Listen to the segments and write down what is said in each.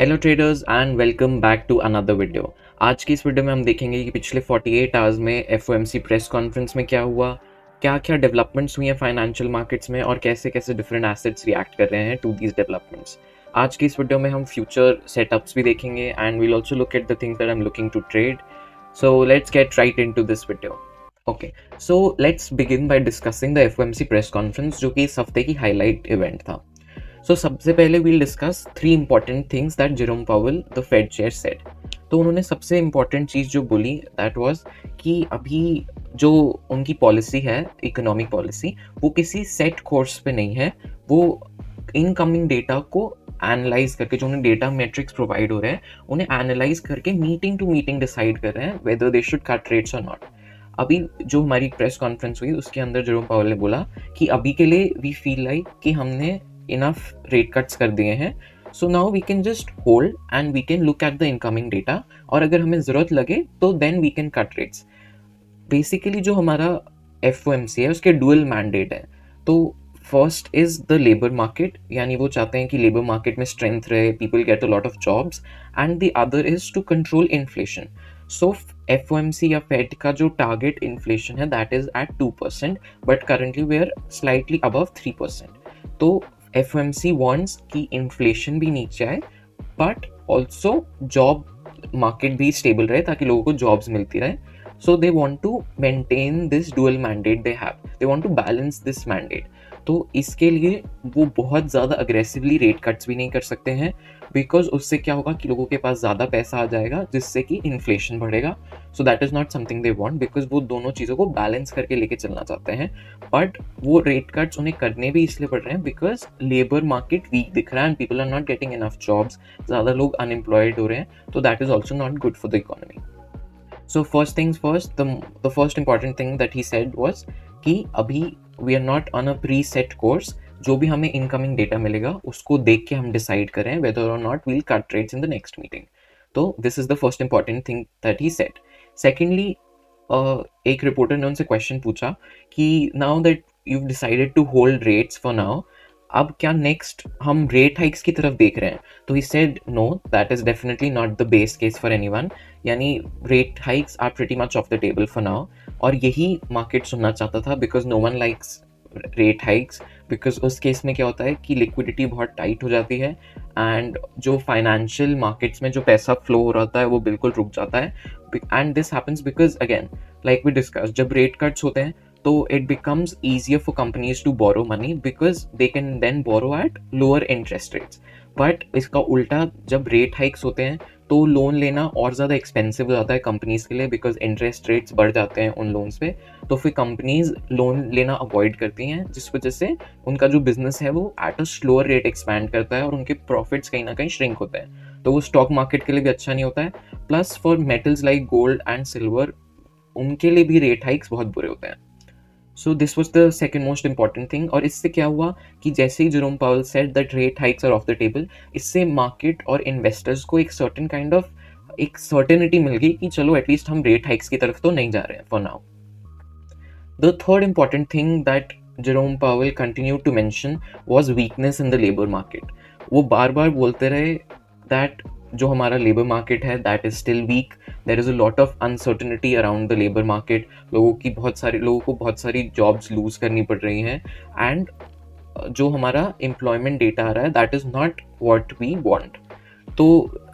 Hello traders and welcome back to another video. आज की इस वीडियो में हम देखेंगे कि पिछले 48 आवर्स में एफओएमसी प्रेस कॉन्फ्रेंस में क्या हुआ, क्या क्या डेवलपमेंट्स हुई हैं फाइनेंशियल मार्केट्स में और कैसे कैसे डिफरेंट एसेट्स रिएक्ट कर रहे हैं टू दीज डेवलपमेंट्स। आज की इस वीडियो में हम फ्यूचर सेटअप्स भी देखेंगे and we'll also look at the things that I am looking to trade. So let's get right into this video. Okay, so let's begin by discussing the FOMC press conference, जो कि इस हफ्ते की highlight event था। So सबसे पहले we'll discuss three important things that Jerome Powell the Fed chair said. तो उन्होंने सबसे इंपॉर्टेंट चीज़ जो बोली दैट वाज कि अभी जो उनकी पॉलिसी है, इकोनॉमिक पॉलिसी, वो किसी सेट कोर्स पे नहीं है। वो इनकमिंग डेटा को एनालाइज करके, जो उन्हें डेटा मैट्रिक्स प्रोवाइड हो रहे हैं, उन्हें एनालाइज करके मीटिंग टू मीटिंग डिसाइड कर रहे हैं whether they should cut rates और नॉट। अभी जो हमारी प्रेस कॉन्फ्रेंस हुई उसके अंदर जेरोम पावेल ने बोला कि अभी के लिए वी फील लाइक कि हमने इनफ रेट कट्स कर दिए हैं, so now we can just hold and we can look at the incoming data, और अगर हमें ज़रूरत लगे तो then we can cut rates. Basically जो हमारा एफओएमसी है उसके डुअल मैंडेट है। तो first is the labour market, यानी वो चाहते हैं कि लेबर मार्केट में स्ट्रेंथ रहे, people get a lot of jobs, and the other is to control inflation. So FOMC या फेड का जो टारगेट इन्फ्लेशन है that is at 2%, but currently we are slightly above 3%। तो एफओएमसी वांट्स कि inflation भी नीचे आए बट ऑल्सो जॉब मार्केट भी स्टेबल रहे ताकि लोगों को जॉब्स मिलती रहे। So they want to maintain this dual mandate they have. They want to balance this mandate. तो इसके लिए वो बहुत ज़्यादा अग्रेसिवली रेट कट्स भी नहीं कर सकते हैं, बिकॉज उससे क्या होगा कि लोगों के पास ज़्यादा पैसा आ जाएगा जिससे कि इन्फ्लेशन बढ़ेगा। सो that is not something they want, because वो दोनों चीज़ों को बैलेंस करके लेके चलना चाहते हैं। बट वो रेट कट्स उन्हें करने भी इसलिए पड़ रहे हैं बिकॉज लेबर मार्केट वीक दिख रहा है and people are not getting enough jobs, ज़्यादा लोग अनएम्प्लॉयड हो रहे हैं, तो that is also not good for the economy. So first things first, the first important thing that he said was कि अभी we are not on a preset course. जो भी हमें incoming data मिलेगा उसको देख के हम decide करें whether or not we'll cut rates in the next meeting. तो this is the first important thing that he said. Secondly, एक रिपोर्टर ने उनसे क्वेश्चन पूछा कि now that you've decided to hold rates for now, अब क्या next हम rate hikes की तरफ देख रहे हैं? तो he said no, that is definitely not the base case for anyone, यानी rate hikes are pretty much off the table for now. और यही मार्केट सुनना चाहता था because no one likes rate hikes, because उस केस में क्या होता है कि लिक्विडिटी बहुत टाइट हो जाती है एंड जो फाइनेंशियल मार्केट्स में जो पैसा फ्लो हो रहा है वो बिल्कुल रुक जाता है। And this happens because again like we discuss, जब रेट कट्स होते हैं तो it becomes easier for companies to borrow money because they can then borrow at lower interest rates. But इसका उल्टा, जब रेट हाइक्स होते हैं तो लोन लेना और ज़्यादा एक्सपेंसिव हो जाता है कंपनीज के लिए बिकॉज इंटरेस्ट रेट्स बढ़ जाते हैं उन लोन्स पे। तो फिर कंपनीज लोन लेना अवॉइड करती हैं, जिस वजह से उनका जो बिजनेस है वो at a slower rate expand करता है और उनके प्रॉफिट्स कहीं ना कहीं श्रिंक होते हैं। तो वो स्टॉक मार्केट के लिए भी अच्छा नहीं होता है, plus for metals like gold and silver उनके लिए भी रेट हाइक्स बहुत बुरे होते हैं। So this was the second most important thing. और इससे क्या हुआ कि जैसे ही Jerome Powell said that rate hikes are off the table, इससे मार्केट और इन्वेस्टर्स को एक सर्टेन काइंड ऑफ एक सर्टेनिटी मिल गई कि चलो एटलीस्ट हम रेट हाइक्स की तरफ तो नहीं जा रहे हैं for now. The third important thing that Jerome Pavel continued to mention was weakness in the labor market. वो बार बार बोलते रहे दैट जो हमारा लेबर मार्केट है that is still weak, there is a lot of uncertainty around the labour market, लोगों को बहुत सारी जॉब्स लूज करनी पड़ रही हैं, एंड जो हमारा एम्प्लॉयमेंट डेटा आ रहा है that is not what we want. तो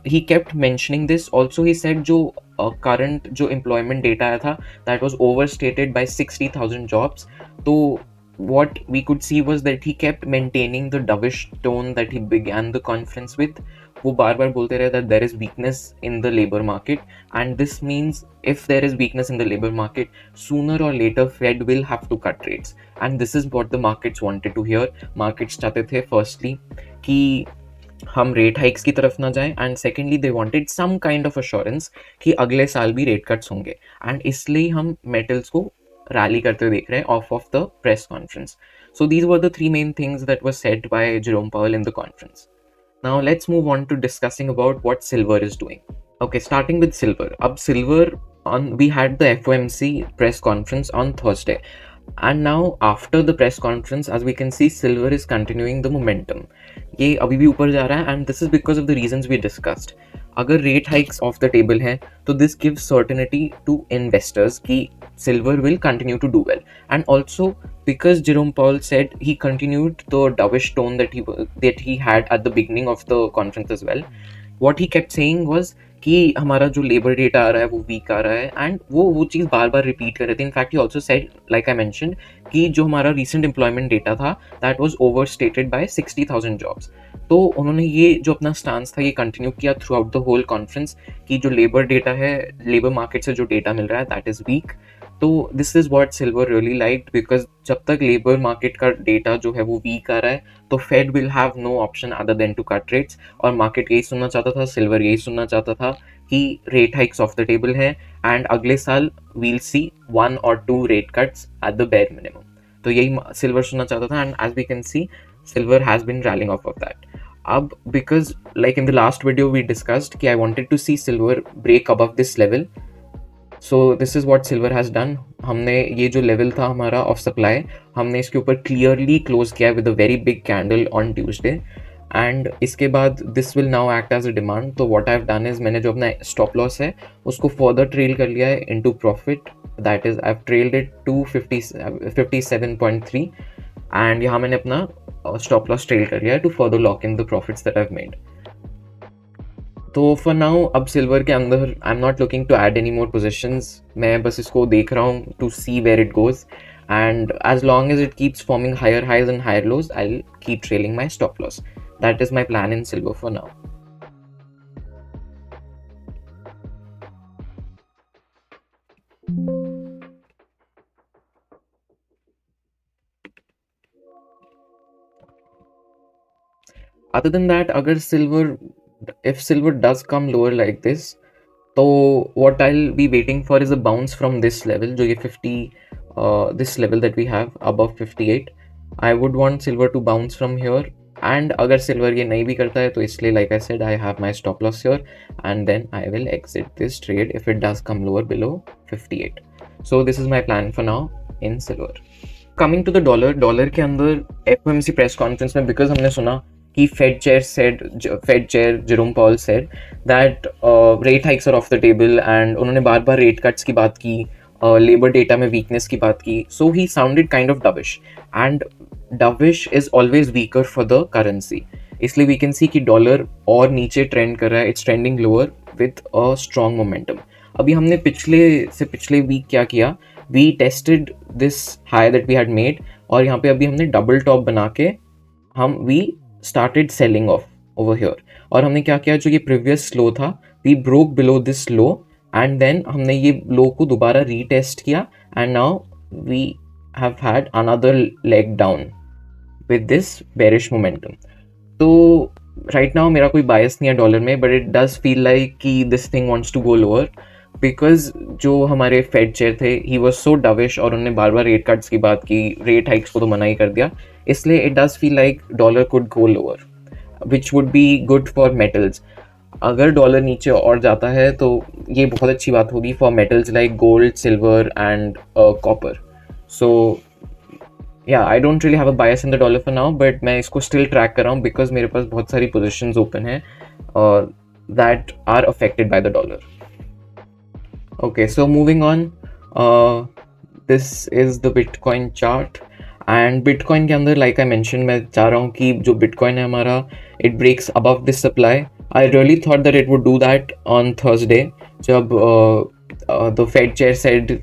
he kept mentioning this also. He said जो करंट जो एम्प्लॉयमेंट डेटा आया था that was overstated by 60,000 jobs. तो what we could see was that he kept maintaining the dovish tone that he began the conference with. वो बार बार बोलते रहे that there is weakness in the labor market, and this means if there is weakness in the labor market, sooner or later Fed will have to cut rates, and this is what the markets wanted to hear. Markets चाहते थे firstly कि हम rate hikes की तरफ ना जाएं, and secondly they wanted some kind of assurance कि अगले साल भी रेट कट्स होंगे, एंड इसलिए हम मेटल्स को रैली करते हुए देख रहे हैं of the press conference. So these were the three main things that were said by Jerome Powell in the conference. Now let's move on to discussing about what silver is doing. Okay, starting with silver. अब silver, on we had the FOMC press conference on Thursday. And now after the press conference, as we can see, silver is continuing the momentum. ये अभी भी ऊपर जा रहा है, and this is because of the reasons we discussed. अगर rate hikes off the table हैं, तो this gives certainty to investors कि silver will continue to do well. And also because Jerome Powell said he continued the dovish tone that he had at the beginning of the conference as well. What he kept saying was कि हमारा जो labour data आ रहा है वो week आ रहा है, and वो चीज़ बार बार रिपीट कर रहे थे. In fact he also said, like I mention, कि जो हमारा रिसेंट एम्प्लॉयमेंट डेटा था that was over stated by 60,000 jobs. तो उन्होंने ये जो अपना स्टांस था ये कंटिन्यू किया throughout the whole conference कि जो लेबर डेटा है, लेबर मार्केट से जो डेटा मिल रहा है दैट इज़ वीक. तो this is what silver really liked, because जब तक लेबर मार्केट का डेटा जो है वो वीक आ रहा है तो Fed will have no option other than to cut rates. और मार्केट यही सुनना चाहता था, सिल्वर यही सुनना चाहता था कि rate hikes off the table हैं, एंड अगले साल we'll see 1 or 2 rate cuts at the bare minimum. तो यही सिल्वर सुनना चाहता था, and as we can see silver has been rallying off that. अब because like in the last video we discussed कि I wanted to see silver break above this level. So this is what silver has done. हमने ये जो level था हमारा of supply, हमने इसके ऊपर क्लियरली क्लोज किया with a very big candle on Tuesday, and इसके बाद this will now act as a demand. तो what I have done is मैंने जो अपना स्टॉप लॉस है उसको फर्दर ट्रेल कर लिया है into profit. That is I have trailed it to 57.3, and यहाँ मैंने अपना स्टॉप लॉस ट्रेल कर लिया है to further lock in the profits that I have made. तो फॉर नाउ अब सिल्वर के अंदर I am not looking to add any more positions. मैं बस इसको देख रहा हूँ to see where it goes, and as long as it keeps forming higher highs and higher lows I will keep trailing my stop loss. That is my plan in silver for now. Other than that, if silver does come lower like this, so what I'll be waiting for is a bounce from this level, जो ये 50, this level that we have above 58. I would want silver to bounce from here, and अगर silver ये नहीं भी करता है तो इसलिए like I said I have my stop loss here, and then I will exit this trade if it does come lower below 58. So this is my plan for now in silver. Coming to the dollar के अंदर FOMC press conference में because हमने सुना कि Fed chair Jerome Powell said that rate hikes are off the table, and उन्होंने बार बार rate cuts की बात की, लेबर डेटा में वीकनेस की बात की. So he sounded kind of dovish, and dovish is always weaker for the currency. इसलिए we can see कि डॉलर और नीचे ट्रेंड कर रहा है, it's trending lower with a strong momentum. अभी हमने पिछले वीक क्या किया, we tested this high that we had made, और यहाँ पे अभी हमने डबल टॉप बना के we started selling off over here. और हमने क्या किया, जो ये प्रीवियस स्लो था we broke below this low, and then हमने ये लो को दोबारा रीटेस्ट किया, and now we have had another leg down with this bearish momentum. तो राइट नाउ मेरा कोई बायस नहीं है डॉलर में, but it does feel like कि this thing wants to go lower, because जो हमारे फेड चेयर थे ही वॉज सो डविश, और उन्होंने बार बार रेट कट्स की बात की, रेट हाइक्स को तो मना ही कर दिया. इसलिए it does feel like dollar could go lower, which would be good for metals. अगर डॉलर नीचे और जाता है तो ये बहुत अच्छी बात होगी for metals like gold, silver and copper. So yeah I don't really have a bias in the dollar for now, but मैं इसको स्टिल ट्रैक कर रहा हूँ बिकॉज मेरे पास बहुत सारी पोजिशंस ओपन हैं that are affected by the dollar. Okay, so moving on, this is the Bitcoin chart, and Bitcoin के अंदर like I mentioned मैं चाह रहा हूँ कि जो Bitcoin है हमारा it breaks above this supply. I really thought that it would do that on Thursday जब the Fed chair said,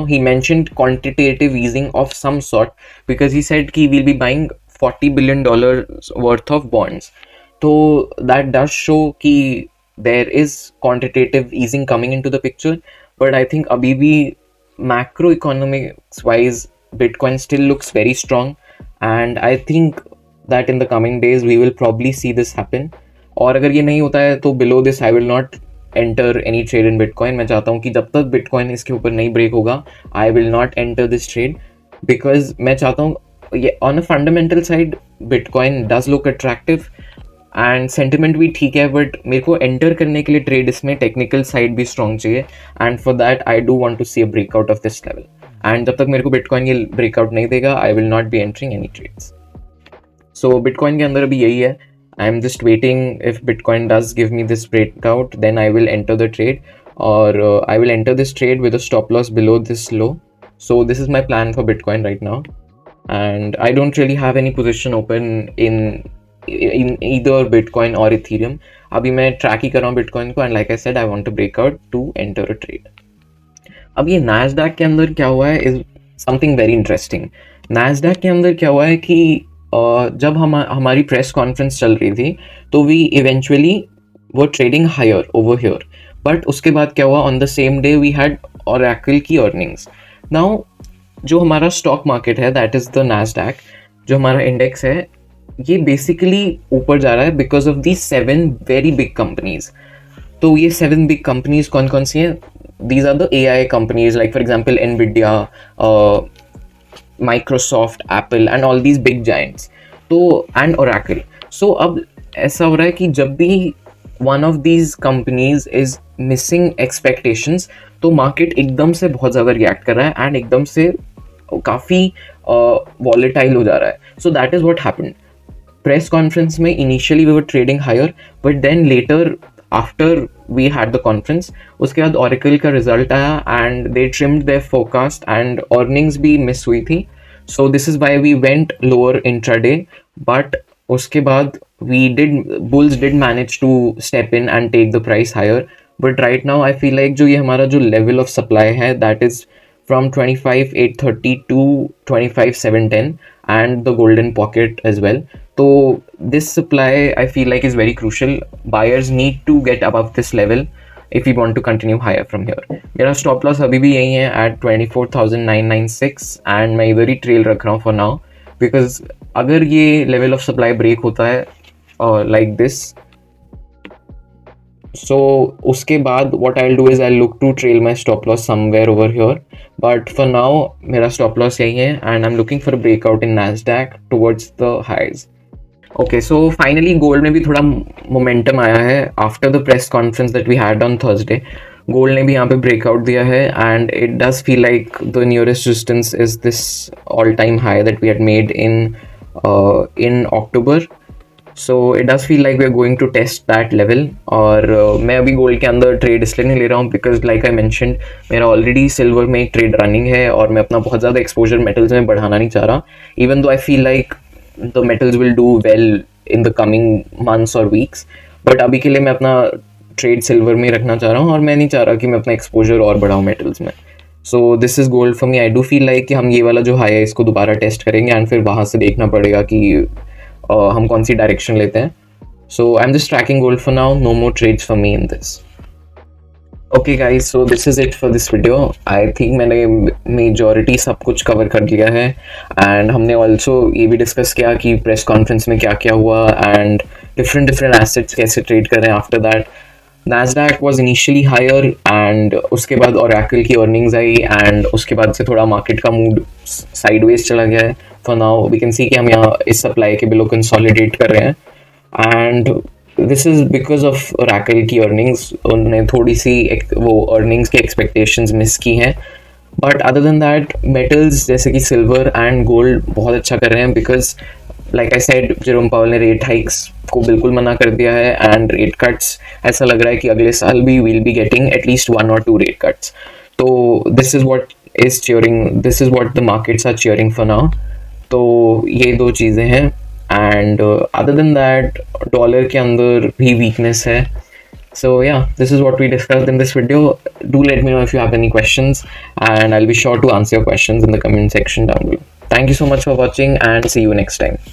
he mentioned quantitative easing of some sort, because he said कि we'll be buying $40 billion worth of bonds. So that does show कि there is quantitative easing coming into the picture. But I think abhi bhi macroeconomics wise Bitcoin still looks very strong, and I think that in the coming days we will probably see this happen. और अगर ये नहीं होता है तो below this I will not enter any trade in Bitcoin. मैं चाहता हूँ कि जब तक Bitcoin इसके ऊपर नहीं break होगा I will not enter this trade, because मैं चाहता हूँ ये on a fundamental side Bitcoin does look attractive and sentiment भी ठीक है, बट मेरे को एंटर करने के लिए ट्रेड इसमें टेक्निकल साइड भी स्ट्रॉन्ग चाहिए, and for that I do want to see a breakout of this level. And जब तक मेरे को बिटकॉइन ये ब्रेकआउट नहीं देगा I will not be entering any trades. So bitcoin के अंदर अभी यही है. I am just waiting if bitcoin does give me this breakout then I will enter the trade, और I will enter this trade with a stop loss below this low. So this is my plan for Bitcoin right now, and I don't really have any position open in either Bitcoin or Ethereum. अभी मैं track ही कर रहा हूँ bitcoin को, and like I said I want to break out to enter a trade. अब ये Nasdaq के अंदर क्या हुआ है is something very interesting. Nasdaq के अंदर क्या हुआ है कि जब हमारी प्रेस कॉन्फ्रेंस चल रही थी तो वी इवेंचुअली वो trading higher over here, but उसके बाद क्या हुआ, on the same day we had Oracle की अर्निंग्स. नाउ जो हमारा स्टॉक मार्केट है दैट इज़ द नैस्डैक, जो हमारा इंडेक्स है ये बेसिकली ऊपर जा रहा है because of the 7 very big companies. तो ये 7 बिग कंपनीज कौन कौन सी हैं? These are the AI companies, like for example NVIDIA, Microsoft, Apple and all these big giants. तो and Oracle. So अब ऐसा हो रहा है कि जब भी one of these companies is missing expectations तो मार्केट एकदम से बहुत ज़्यादा रिएक्ट कर रहा है एंड एकदम से काफ़ी वॉलेटाइल हो जा रहा है. So that is what happened. Press conference में initially we were trading higher, but then later after we had the conference उसके बाद ओरेकल का रिजल्ट आया and they trimmed their forecast and earnings भी मिस हुई थी. So this is why we went lower intraday, but उसके बाद bulls did manage to step in and take the price higher. But right now I feel like जो ये हमारा जो level of supply है that is from 25,830 to 25,710 and the golden pocket as well. So this supply I feel like is very crucial. Buyers need to get above this level if we want to continue higher from here. मेरा stop loss अभी भी यही है at 24,996 and मैं इधर ही trail रख रहा हूँ for now because अगर ये level of supply break होता है like this, so उसके बाद what I'll do is I'll look to trail my stop loss somewhere over here, but for now मेरा stop loss यही है and I'm looking for a breakout in Nasdaq towards the highs. Okay, so finally gold में भी थोड़ा momentum आया है after the press conference that we had on Thursday. Gold ने भी यहाँ पे breakout दिया है and it does feel like the nearest resistance is this all-time high that we had made in October. So it does feel like we are going to test that level. और मैं अभी gold के अंदर trade इसलिए नहीं ले रहा हूँ बिकॉज लाइक आई मैंशनड मेरा ऑलरेडी सिल्वर में एक ट्रेड रनिंग है और मैं अपना बहुत ज़्यादा एक्सपोजर मेटल्स में बढ़ाना नहीं चाह रहा, even though I feel like the metals will do well in the coming months और वीक्स. बट अभी के लिए मैं अपना ट्रेड सिल्वर में रखना चाह रहा हूँ और मैं नहीं चाह रहा कि मैं अपना एक्सपोजर और बढ़ाऊँ मेटल्स में. सो this is gold for me. I do feel like कि हम ये वाला जो हाई है इसको दोबारा टेस्ट करेंगे एंड फिर वहाँ से देखना पड़ेगा कि हम कौन सी डायरेक्शन लेते हैं. So I am just tracking gold for now, no more trades for me in this. Okay guys, so this is it for this video. I think मैंने मेजॉरिटी सब कुछ कवर कर लिया है एंड हमने ऑल्सो ये भी डिस्कस किया कि प्रेस कॉन्फ्रेंस में क्या क्या हुआ एंड डिफरेंट एसेट्स कैसे ट्रेड करें after that. Nasdaq was initially higher and उसके बाद Oracle की earnings आई and उसके बाद से थोड़ा मार्केट का मूड साइडवेज चला गया है. For now we can see कि हम यहाँ इस सप्लाई के बिलो कंसोलिडेट कर रहे हैं and this is because of Oracle की earnings. उन्होंने थोड़ी सी वो earnings के expectations मिस की हैं, but other than that metals जैसे कि सिल्वर एंड गोल्ड बहुत अच्छा कर रहे हैं because like I said Jerome Powell ने रेट हाइक्स को बिल्कुल मना कर दिया है एंड रेट कट्स ऐसा लग रहा है कि अगले साल भी will be getting at least 1 or 2 rate cuts. तो this is what the markets are cheering for now. तो ये दो चीज़ें हैं and other than that dollar के अंदर भी वीकनेस है. So yeah, this is what we discussed in this video. Do let me know if you have any questions and I'll be sure to answer your questions in the comment section down below. Thank you so much for watching and see you next time.